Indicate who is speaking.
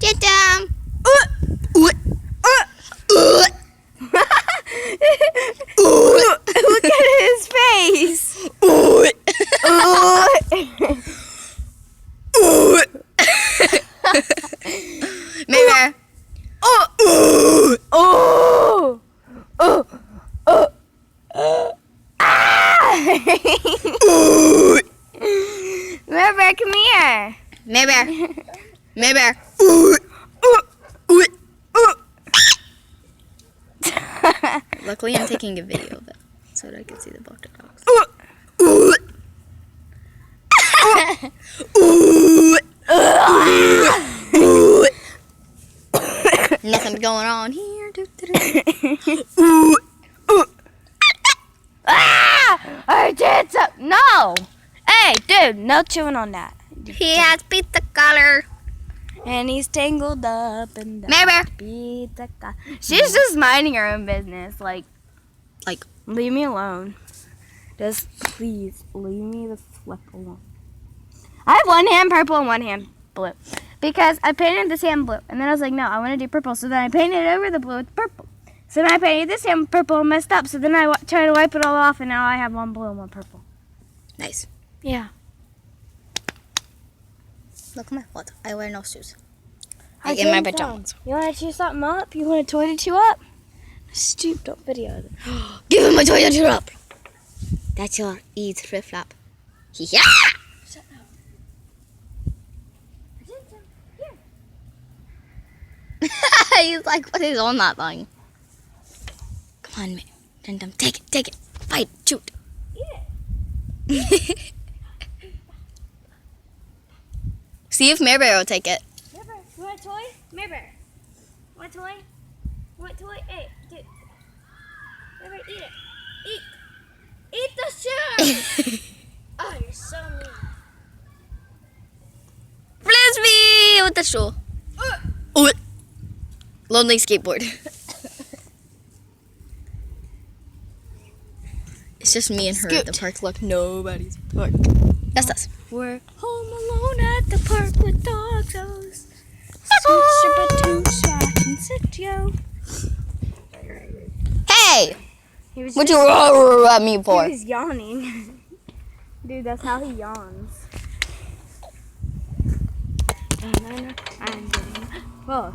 Speaker 1: Get them.
Speaker 2: Look at his face.
Speaker 1: Maybe.
Speaker 2: Bear, come here.
Speaker 1: Maybe. Luckily, I'm taking a video of it so that I can see the both dogs. Nothing's going on here.
Speaker 2: I did so. No. Hey, dude, no chewing on that.
Speaker 1: He has pizza color.
Speaker 2: And he's tangled up in the
Speaker 1: Maybe.
Speaker 2: pizza collar. She's just minding her own business. Like, leave me alone. Just please leave me the flip alone. I have one hand purple and one hand blue. Because I painted this hand blue. And then I was like, no, I want to do purple. So then I painted over the blue with purple. So then I painted this hand purple and messed up. So then I tried to wipe it all off. And now I have one blue and one purple.
Speaker 1: Nice.
Speaker 2: Yeah.
Speaker 1: Look at my foot. I wear no shoes.
Speaker 2: I
Speaker 1: In my
Speaker 2: can't tell.
Speaker 1: pajamas.
Speaker 2: You want to chew something up? You want a toy to chew up? Stoop, don't video it.
Speaker 1: Give him a toy to chew up. That's your eat flip flop. Yeah.
Speaker 2: Shut up.
Speaker 1: He's like, what is on that thing? Come on, man. Dum-dum. Take it. Bite, shoot.
Speaker 2: Eat
Speaker 1: See if Mary will take it.
Speaker 2: Mirror, you want a toy? Mirror. Want a toy? Want a toy? Hey, dude. Mirror, eat it. Eat the shoe! Oh, you're so mean.
Speaker 1: Frisbee with the shoe. Ooh. Lonely skateboard. It's just me and her at the park. Look, nobody's at the park. That's us.
Speaker 2: We're home alone at the park with dogos.
Speaker 1: Hey!
Speaker 2: He was
Speaker 1: What'd you roar at me
Speaker 2: He
Speaker 1: for?
Speaker 2: was yawning. Dude, that's how he yawns. Oh,